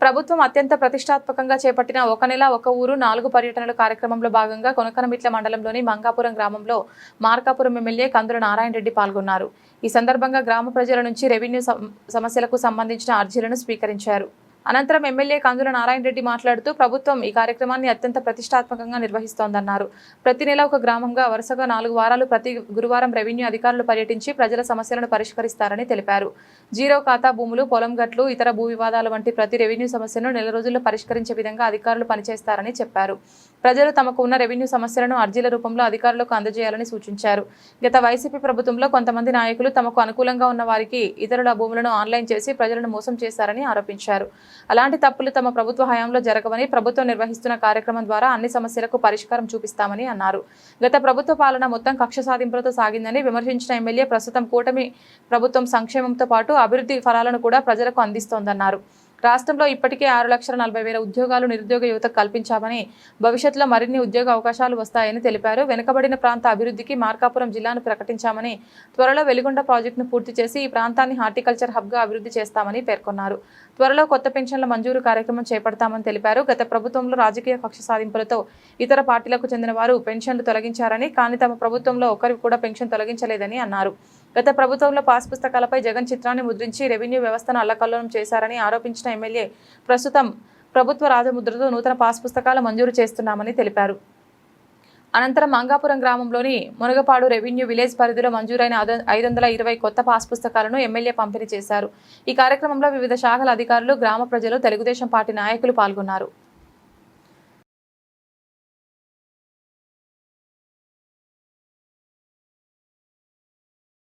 ప్రభుత్వం అత్యంత ప్రతిష్టాత్మకంగా చేపట్టిన ఒక నెల ఒక ఊరు 4 పర్యటనల కార్యక్రమంలో భాగంగా కొనకనమిట్ల మండలంలోని మంగాపురం గ్రామంలో మార్కాపురం ఎమ్మెల్యే కందుల నారాయణ రెడ్డి పాల్గొన్నారు. ఈ సందర్భంగా గ్రామ ప్రజల నుంచి రెవెన్యూ సమస్యలకు సంబంధించిన అర్జీలను స్వీకరించారు. అనంతరం ఎమ్మెల్యే కందుల నారాయణ రెడ్డి మాట్లాడుతూ ప్రభుత్వం ఈ కార్యక్రమాన్ని అత్యంత ప్రతిష్టాత్మకంగా నిర్వహిస్తోందన్నారు. ప్రతి నెల ఒక గ్రామంగా వరుసగా 4 వారాలు ప్రతి గురువారం రెవెన్యూ అధికారులు పర్యటించి ప్రజల సమస్యలను పరిష్కరిస్తారని తెలిపారు. జీరో ఖాతా భూములు, పొలం గట్లు, ఇతర భూ వివాదాలు వంటి ప్రతి రెవెన్యూ సమస్యను నెల రోజుల్లో పరిష్కరించే విధంగా అధికారులు పనిచేస్తారని చెప్పారు. ప్రజలు తమకు ఉన్న రెవెన్యూ సమస్యలను అర్జీల రూపంలో అధికారులకు అందజేయాలని సూచించారు. గత వైసీపీ ప్రభుత్వంలో కొంతమంది నాయకులు తమకు అనుకూలంగా ఉన్న వారికి ఇతరుల భూములను ఆన్లైన్ చేసి ప్రజలను మోసం చేశారని ఆరోపించారు. అలాంటి తప్పులు తమ ప్రభుత్వ హయాంలో జరగవని, ప్రభుత్వం నిర్వహిస్తున్న కార్యక్రమం ద్వారా అన్ని సమస్యలకు పరిష్కారం చూపిస్తామని అన్నారు. గత ప్రభుత్వ పాలన మొత్తం కక్ష సాధింపులతో సాగిందని విమర్శించిన ఎమ్మెల్యే ప్రస్తుతం కూటమి ప్రభుత్వం సంక్షేమంతో పాటు అభివృద్ధి ఫలాలను కూడా ప్రజలకు అందిస్తోందన్నారు. రాష్ట్రంలో ఇప్పటికే 6,40,000 ఉద్యోగాలు నిరుద్యోగ యువతకు కల్పించామని, భవిష్యత్తులో మరిన్ని ఉద్యోగ అవకాశాలు వస్తాయని తెలిపారు. వెనుకబడిన ప్రాంత అభివృద్ధికి మార్కాపురం జిల్లాను ప్రకటించామని, త్వరలో వెలిగొండ ప్రాజెక్టును పూర్తి చేసి ఈ ప్రాంతాన్ని హార్టికల్చర్ హబ్గా అభివృద్ధి చేస్తామని పేర్కొన్నారు. త్వరలో కొత్త పెన్షన్ల మంజూరు కార్యక్రమం చేపడతామని తెలిపారు. గత ప్రభుత్వంలో రాజకీయ కక్ష సాధింపులతో ఇతర పార్టీలకు చెందిన వారు పెన్షన్లు తొలగించారని, కానీ తమ ప్రభుత్వంలో ఒకరికి కూడా పెన్షన్ తొలగించలేదని అన్నారు. గత ప్రభుత్వంలో పాస్ పుస్తకాలపై జగన్ చిత్రాన్ని ముద్రించి రెవెన్యూ వ్యవస్థను అల్లకల్లోలం చేశారని ఆరోపించిన ఎమ్మెల్యే ప్రస్తుతం ప్రభుత్వ రాజముద్రతో నూతన పాస్ పుస్తకాలు మంజూరు చేస్తున్నామని తెలిపారు. అనంతరం మంగాపురం గ్రామంలోని మునగపాడు రెవెన్యూ విలేజ్ పరిధిలో మంజూరైన 520 కొత్త పాస్ పుస్తకాలను ఎమ్మెల్యే పంపిణీ చేశారు. ఈ కార్యక్రమంలో వివిధ శాఖల అధికారులు, గ్రామ ప్రజలు, తెలుగుదేశం పార్టీ నాయకులు పాల్గొన్నారు.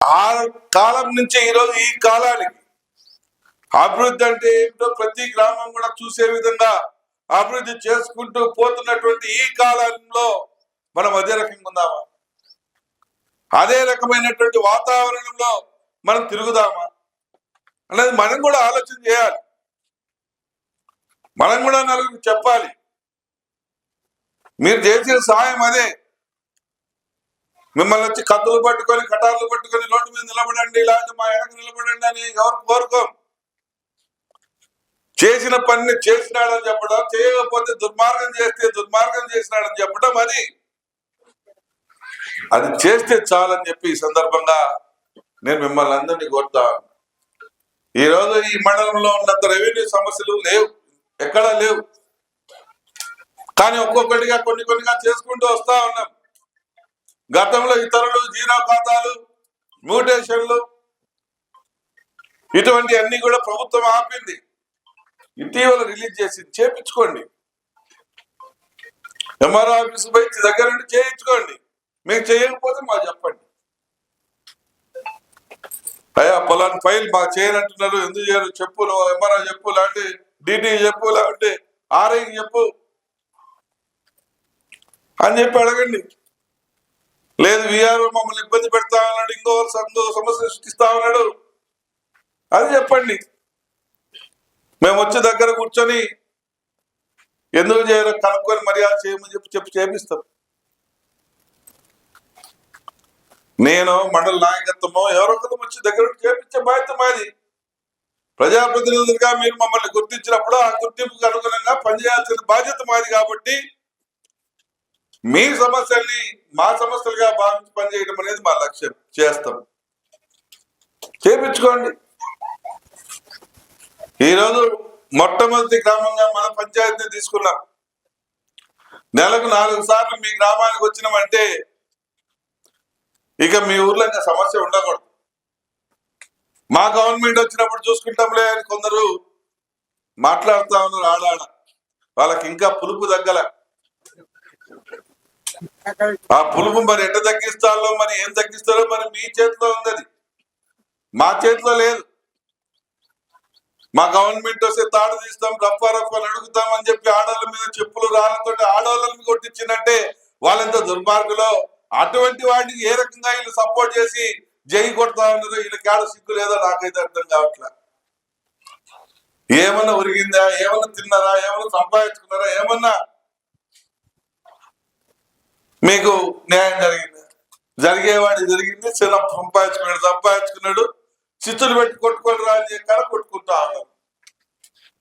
ఆ కాలం నుంచి ఈరోజు ఈ కాలానికి అభివృద్ధి అంటే ఏంటో ప్రతి గ్రామం కూడా చూసే విధంగా అభివృద్ధి చేసుకుంటూ పోతున్నటువంటి ఈ కాలంలో మనం అదే రకంగా ఉందామా? అదే రకమైనటువంటి వాతావరణంలో మనం తిరుగుదామా అనేది మనం కూడా ఆలోచన చేయాలి. మనం కూడా నలుగురికి చెప్పాలి, మీరు చేసిన సాయం అదే. మిమ్మల్ని వచ్చి కత్తులు పట్టుకొని, కటార్లు పట్టుకొని రోడ్డు మీద నిలబడండి, ఇలాంటి మా వెనక నిలబడండి అని ఎవరు కోరుకోం. చేసిన పనిని చేసినాడని చెప్పడం, చేయకపోతే దుర్మార్గం చేస్తే దుర్మార్గం చేసినాడని చెప్పడం, అది చేస్తే చాలని చెప్పి ఈ సందర్భంగా నేను మిమ్మల్ని అందరినీ కోరుతాను. ఈరోజు ఈ మండలంలో ఉన్నంత రెవెన్యూ సమస్యలు లేవు, ఎక్కడా లేవు. కానీ ఒక్కొక్కటిగా కొన్నిగా చేసుకుంటూ వస్తా ఉన్నాం. గతంలో ఇతరులు జీరో ఖాతాలు, మ్యూటేషన్లు, ఇటువంటి అన్ని కూడా ప్రభుత్వం ఆపింది. ఇటీవల రిలీజ్ చేసింది, చేపించుకోండి. ఎంఆర్ఓ ఆఫీస్ పోయి దగ్గర నుండి చేయించుకోండి. మీకు చేయకపోతే మాకు చెప్పండి, అయ్యా పొలాన్ని ఫైల్ మాకు చేయనంటున్నారు, ఎందుకు చేయరు చెప్పు, నువ్వు ఎంఆర్ఓ చెప్పు, లేదంటే డిటి చెప్పు, లేదంటే ఆర్ఐకి చెప్పు అని చెప్పి అడగండి. లేదు విఆర్ఓ మమ్మల్ని ఇబ్బంది పెడతా ఉన్నాడు, ఇంకో సమస్య సృష్టిస్తా ఉన్నాడు, అది చెప్పండి. మేము వచ్చి దగ్గర కూర్చొని ఎందుకు చేయరు కనుక్కొని మర్యాద చేయమని చెప్పి చేపిస్తాం. నేను మండల నాయకత్వమో ఎవరో ఒకరు వచ్చి దగ్గర చేపించే బాధ్యత మాది. ప్రజాప్రతినిధులుగా మీరు మమ్మల్ని గుర్తించినప్పుడు ఆ గుర్తింపుకు అనుగుణంగా పనిచేయాల్సిన బాధ్యత మాది. కాబట్టి మీ సమస్యల్ని మా సమస్యలుగా భావించి పనిచేయడం అనేది మా లక్ష్యం. చేస్తాం, చేపించుకోండి. ఈరోజు మొట్టమొదటి గ్రామంగా మన పంచాయతీని తీసుకున్నాం. నెలకు 4 సార్లు మీ గ్రామానికి వచ్చినామంటే ఇక మీ ఊర్లో ఇంకా సమస్య ఉండకూడదు. మా గవర్నమెంట్ వచ్చినప్పుడు చూసుకుంటాంలే అని కొందరు మాట్లాడుతా ఉన్నారు. ఆడాడ వాళ్ళకి ఇంకా పులుపు తగ్గల. ఆ పులుపు మరి ఎట్ట తగ్గిస్తారో, మరి ఏం తగ్గిస్తారో మరి మీ చేతిలో ఉంది. అది మా చేతిలో లేదు. మా గవర్నమెంట్ వస్తే తాడు తీస్తాం, రఫాని అడుగుతాం అని చెప్పి ఆడవాళ్ళ మీద చెప్పులు రాళ్ళతో ఆడవాళ్ళని కొట్టించినట్టే వాళ్ళంతా దుర్మార్గులో. అటువంటి వాటికి ఏ రకంగా వీళ్ళు సపోర్ట్ చేసి జై కొడతా ఉన్నారో వీళ్ళకి ఆడ సిగ్గు లేదో నాకైతే అర్థం కావట్లే. ఏమన్నా ఉరిగిందా, ఏమన్నా తిన్నారా, ఏమన్నా సంపాదించుకున్నారా, ఏమన్నా మీకు న్యాయం జరిగిందా? జరిగేవాడి జరిగింది. చిన్న సంపాదించుకున్నాడు, చిచ్చులు పెట్టి కొట్టుకొని రాని కాడ కొట్టుకుంటా ఉన్నాం.